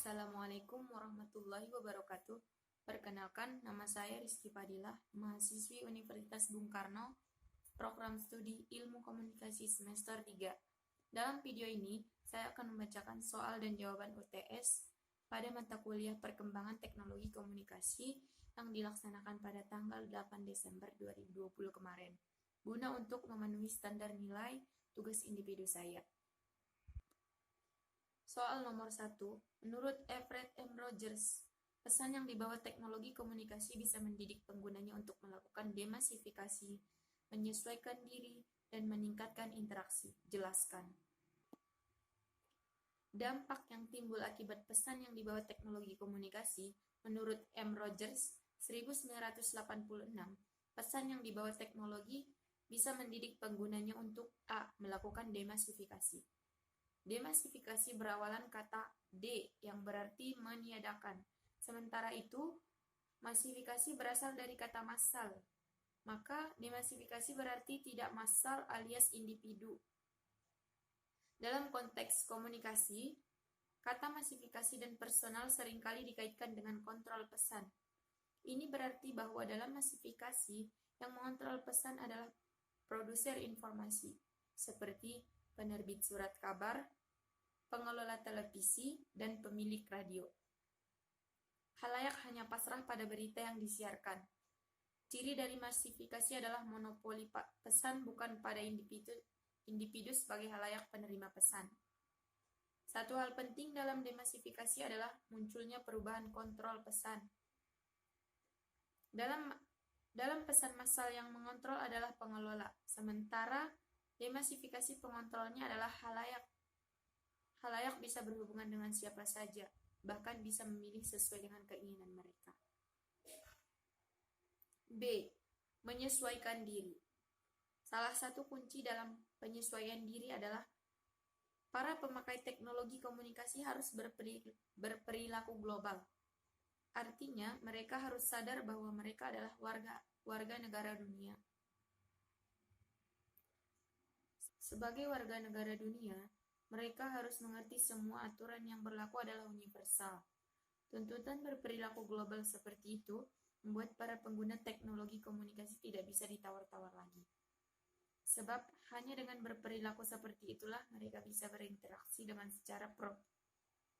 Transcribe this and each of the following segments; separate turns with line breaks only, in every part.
Assalamualaikum warahmatullahi wabarakatuh. Perkenalkan, nama saya Rizky Fadilah, mahasiswi Universitas Bung Karno, program studi Ilmu Komunikasi semester 3. Dalam video ini, saya akan membacakan soal dan jawaban UTS pada mata kuliah Perkembangan Teknologi Komunikasi yang dilaksanakan pada tanggal 8 Desember 2020 kemarin, guna untuk memenuhi standar nilai tugas individu saya. Soal nomor 1, menurut Everett M. Rogers, pesan yang dibawa teknologi komunikasi bisa mendidik penggunanya untuk melakukan demasifikasi, menyesuaikan diri, dan meningkatkan interaksi. Jelaskan. Dampak yang timbul akibat pesan yang dibawa teknologi komunikasi, menurut M. Rogers, 1986, pesan yang dibawa teknologi bisa mendidik penggunanya untuk A. Melakukan demasifikasi. Demasifikasi berawalan kata D yang berarti meniadakan. Sementara itu, masifikasi berasal dari kata massal. Maka, demasifikasi berarti tidak massal alias individu. Dalam konteks komunikasi, kata masifikasi dan personal seringkali dikaitkan dengan kontrol pesan. Ini berarti bahwa dalam masifikasi, yang mengontrol pesan adalah produser informasi, seperti penerbit surat kabar, pengelola televisi, dan pemilik radio. Khalayak hanya pasrah pada berita yang disiarkan. Ciri dari masifikasi adalah monopoli pesan bukan pada individu sebagai khalayak penerima pesan. Satu hal penting dalam demasifikasi adalah munculnya perubahan kontrol pesan. Dalam pesan massal yang mengontrol adalah pengelola, sementara demasifikasi pengontrolnya adalah khalayak. Khalayak bisa berhubungan dengan siapa saja, bahkan bisa memilih sesuai dengan keinginan mereka. B. Menyesuaikan diri. Salah satu kunci dalam penyesuaian diri adalah para pemakai teknologi komunikasi harus berperilaku global. Artinya, mereka harus sadar bahwa mereka adalah warga negara dunia. Sebagai warga negara dunia, mereka harus mengerti semua aturan yang berlaku adalah universal. Tuntutan berperilaku global seperti itu membuat para pengguna teknologi komunikasi tidak bisa ditawar-tawar lagi. Sebab hanya dengan berperilaku seperti itulah mereka bisa berinteraksi dengan secara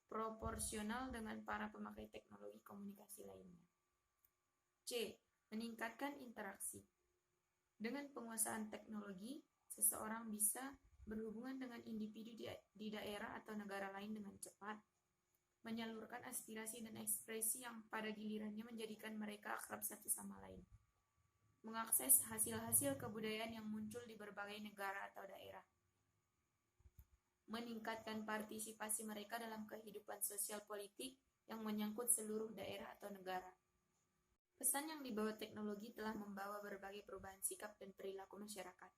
proporsional dengan para pemakai teknologi komunikasi lainnya. C. Meningkatkan interaksi. Dengan penguasaan teknologi, seseorang bisa berhubungan dengan individu di daerah atau negara lain dengan cepat, menyalurkan aspirasi dan ekspresi yang pada gilirannya menjadikan mereka akrab satu sama lain, mengakses hasil-hasil kebudayaan yang muncul di berbagai negara atau daerah, meningkatkan partisipasi mereka dalam kehidupan sosial politik yang menyangkut seluruh daerah atau negara. Pesan yang dibawa teknologi telah membawa berbagai perubahan sikap dan perilaku masyarakat.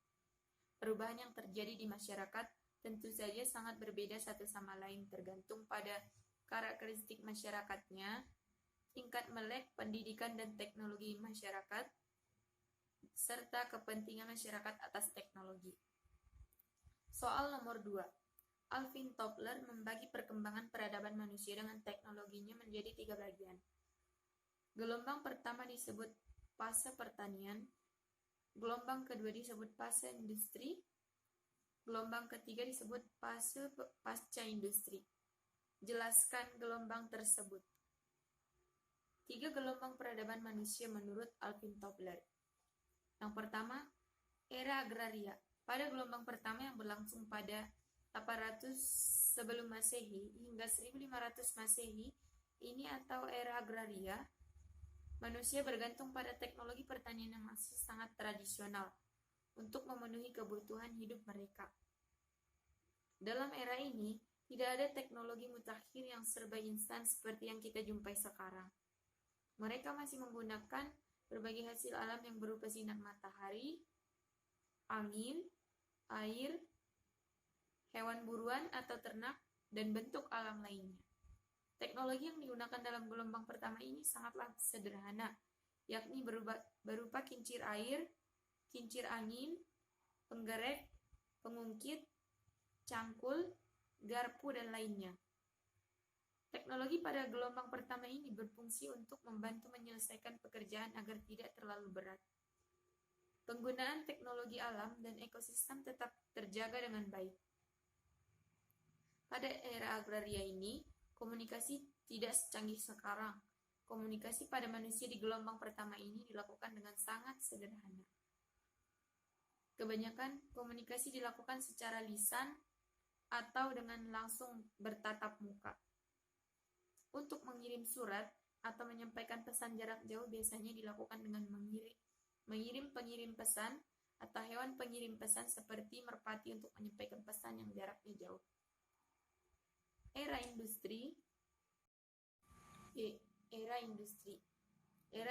Perubahan yang terjadi di masyarakat tentu saja sangat berbeda satu sama lain tergantung pada karakteristik masyarakatnya, tingkat melek pendidikan dan teknologi masyarakat, serta kepentingan masyarakat atas teknologi. Soal nomor 2. Alvin Toffler membagi perkembangan peradaban manusia dengan teknologinya menjadi 3 bagian. Gelombang pertama disebut fase pertanian, gelombang kedua disebut fase industri, gelombang ketiga disebut fase pasca industri. Jelaskan gelombang tersebut. 3 gelombang peradaban manusia menurut Alvin Toffler. Yang pertama, era agraria. Pada gelombang pertama yang berlangsung pada 800 sebelum Masehi hingga 1500 Masehi, ini atau era agraria, manusia bergantung pada teknologi pertanian yang masih sangat tradisional untuk memenuhi kebutuhan hidup mereka. Dalam era ini, tidak ada teknologi mutakhir yang serba instan seperti yang kita jumpai sekarang. Mereka masih menggunakan berbagai hasil alam yang berupa sinar matahari, angin, air, hewan buruan atau ternak, dan bentuk alam lainnya. Teknologi yang digunakan dalam gelombang pertama ini sangatlah sederhana, yakni berupa kincir air, kincir angin, penggerak, pengungkit, cangkul, garpu, dan lainnya. Teknologi pada gelombang pertama ini berfungsi untuk membantu menyelesaikan pekerjaan agar tidak terlalu berat. Penggunaan teknologi alam dan ekosistem tetap terjaga dengan baik. Pada era agraria ini, komunikasi tidak secanggih sekarang. Komunikasi pada manusia di gelombang pertama ini dilakukan dengan sangat sederhana. Kebanyakan komunikasi dilakukan secara lisan atau dengan langsung bertatap muka. Untuk mengirim surat atau menyampaikan pesan jarak jauh biasanya dilakukan dengan mengirim pengirim pesan atau hewan pengirim pesan seperti merpati untuk menyampaikan pesan yang jaraknya jauh. Era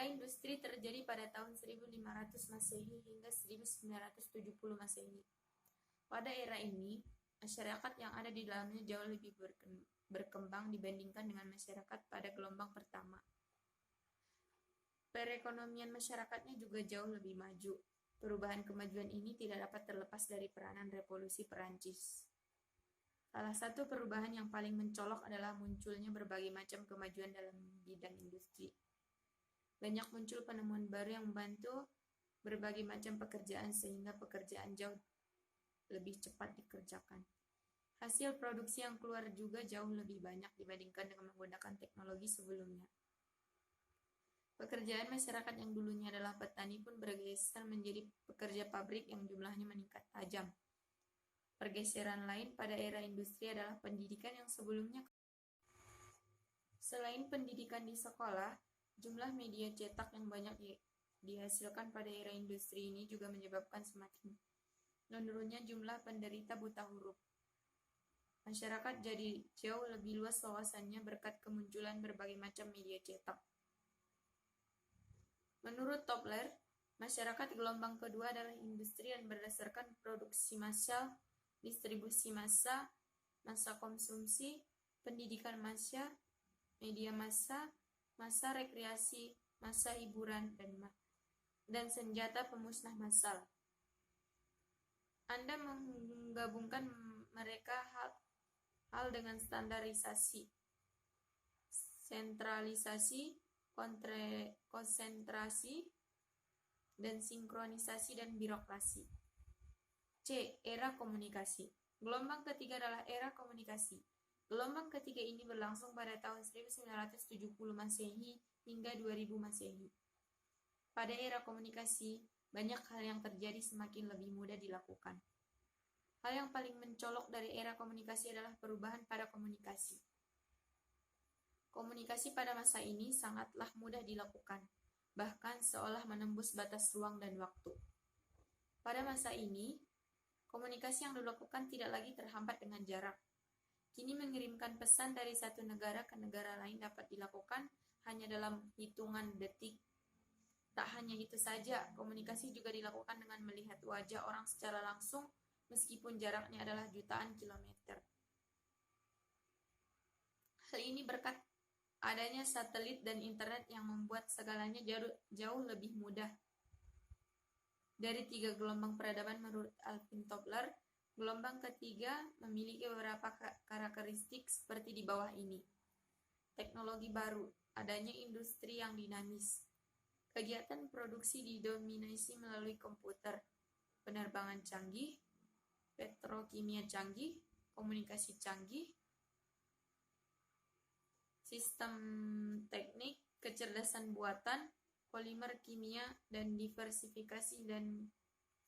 industri terjadi pada tahun 1500 Masehi hingga 1970 Masehi. Pada era ini, masyarakat yang ada di dalamnya jauh lebih berkembang dibandingkan dengan masyarakat pada gelombang pertama. Perekonomian masyarakatnya juga jauh lebih maju. Perubahan kemajuan ini tidak dapat terlepas dari peranan Revolusi Perancis. Salah satu perubahan yang paling mencolok adalah munculnya berbagai macam kemajuan dalam bidang industri. Banyak muncul penemuan baru yang membantu berbagai macam pekerjaan sehingga pekerjaan jauh lebih cepat dikerjakan. Hasil produksi yang keluar juga jauh lebih banyak dibandingkan dengan menggunakan teknologi sebelumnya. Pekerjaan masyarakat yang dulunya adalah petani pun bergeser menjadi pekerja pabrik yang jumlahnya meningkat tajam. Pergeseran lain pada era industri adalah pendidikan yang sebelumnya. Selain pendidikan di sekolah, jumlah media cetak yang banyak dihasilkan pada era industri ini juga menyebabkan semakin menurunnya jumlah penderita buta huruf. Masyarakat jadi jauh lebih luas wawasannya berkat kemunculan berbagai macam media cetak. Menurut Tobler, masyarakat gelombang kedua adalah industri yang berdasarkan produksi massal, distribusi massa, massa konsumsi, pendidikan massa, media massa, massa rekreasi, massa hiburan, dan senjata pemusnah massal. Anda menggabungkan mereka hal dengan standarisasi, sentralisasi, konsentrasi, dan sinkronisasi dan birokrasi. C. Era komunikasi. Gelombang ketiga adalah era komunikasi. Gelombang ketiga ini berlangsung pada tahun 1970 Masehi hingga 2000 Masehi. Pada era komunikasi, banyak hal yang terjadi semakin lebih mudah dilakukan. Hal yang paling mencolok dari era komunikasi adalah perubahan pada komunikasi. Komunikasi pada masa ini sangatlah mudah dilakukan, bahkan seolah menembus batas ruang dan waktu. Pada masa ini, komunikasi yang dilakukan tidak lagi terhambat dengan jarak. Kini mengirimkan pesan dari satu negara ke negara lain dapat dilakukan hanya dalam hitungan detik. Tak hanya itu saja, komunikasi juga dilakukan dengan melihat wajah orang secara langsung, meskipun jaraknya adalah jutaan kilometer. Hal ini berkat adanya satelit dan internet yang membuat segalanya jauh lebih mudah. Dari 3 gelombang peradaban menurut Alvin Toffler, gelombang ketiga memiliki beberapa karakteristik seperti di bawah ini. Teknologi baru, adanya industri yang dinamis. Kegiatan produksi didominasi melalui komputer, penerbangan canggih, petrokimia canggih, komunikasi canggih, sistem teknik, kecerdasan buatan, polimer kimia, dan diversifikasi dan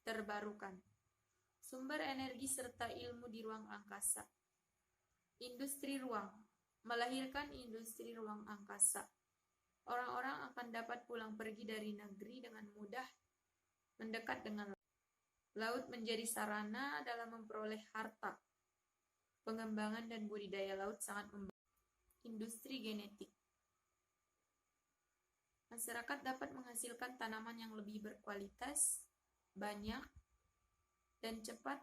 terbarukan. Sumber energi serta ilmu di ruang angkasa. Industri ruang, melahirkan industri ruang angkasa. Orang-orang akan dapat pulang pergi dari negeri dengan mudah, mendekat dengan laut menjadi sarana dalam memperoleh harta. Pengembangan dan budidaya laut sangat membantu. Industri genetik. Masyarakat dapat menghasilkan tanaman yang lebih berkualitas, banyak, dan cepat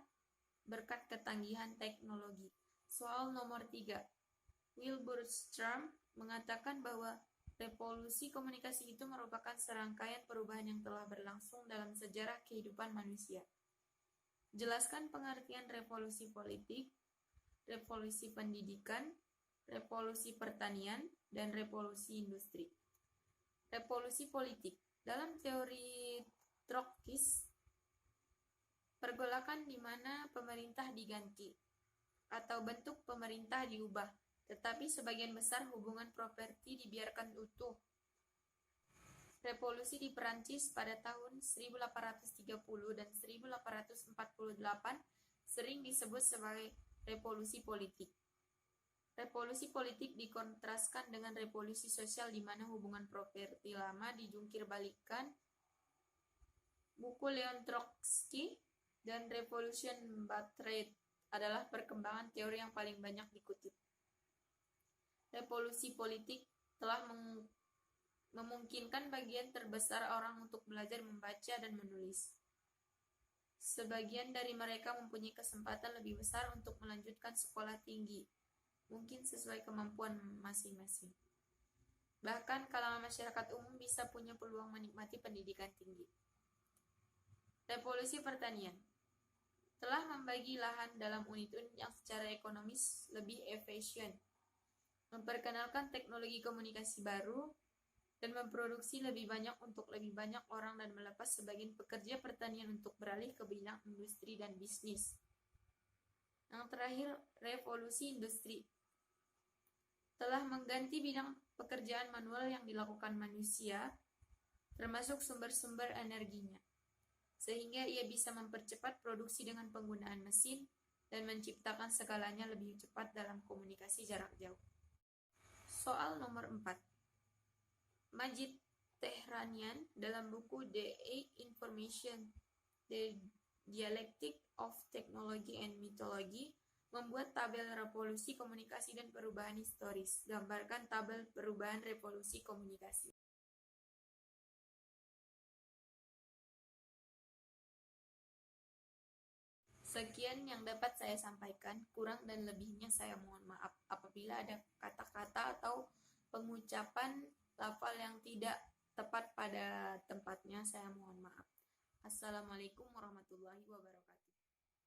berkat ketanggihan teknologi. Soal nomor 3. Wilbur Strum mengatakan bahwa revolusi komunikasi itu merupakan serangkaian perubahan yang telah berlangsung dalam sejarah kehidupan manusia. Jelaskan pengertian revolusi politik, revolusi pendidikan, revolusi pertanian, dan revolusi industri. Revolusi politik. Dalam teori Trotsky, pergolakan di mana pemerintah diganti atau bentuk pemerintah diubah, tetapi sebagian besar hubungan properti dibiarkan utuh. Revolusi di Perancis pada tahun 1830 dan 1848 sering disebut sebagai revolusi politik. Revolusi politik dikontraskan dengan revolusi sosial di mana hubungan properti lama dijungkir balikan. Buku Leon Trotsky dan Revolution Birthright adalah perkembangan teori yang paling banyak dikutip. Revolusi politik telah memungkinkan bagian terbesar orang untuk belajar membaca dan menulis. Sebagian dari mereka mempunyai kesempatan lebih besar untuk melanjutkan sekolah tinggi, mungkin sesuai kemampuan masing-masing. Bahkan kalangan masyarakat umum bisa punya peluang menikmati pendidikan tinggi. Revolusi pertanian telah membagi lahan dalam unit-unit yang secara ekonomis lebih efisien, memperkenalkan teknologi komunikasi baru, dan memproduksi lebih banyak untuk lebih banyak orang dan melepas sebagian pekerja pertanian untuk beralih ke bidang industri dan bisnis. Yang terakhir, revolusi industri telah mengganti bidang pekerjaan manual yang dilakukan manusia, termasuk sumber-sumber energinya, sehingga ia bisa mempercepat produksi dengan penggunaan mesin dan menciptakan segalanya lebih cepat dalam komunikasi jarak jauh. Soal nomor 4. Majid Tehranian dalam buku The Information, The Dialectic of Technology and Mythology membuat tabel revolusi komunikasi dan perubahan historis. Gambarkan tabel perubahan revolusi komunikasi. Sekian yang dapat saya sampaikan, kurang dan lebihnya saya mohon maaf. Apabila ada kata-kata atau pengucapan lafal yang tidak tepat pada tempatnya, saya mohon maaf. Assalamualaikum warahmatullahi wabarakatuh.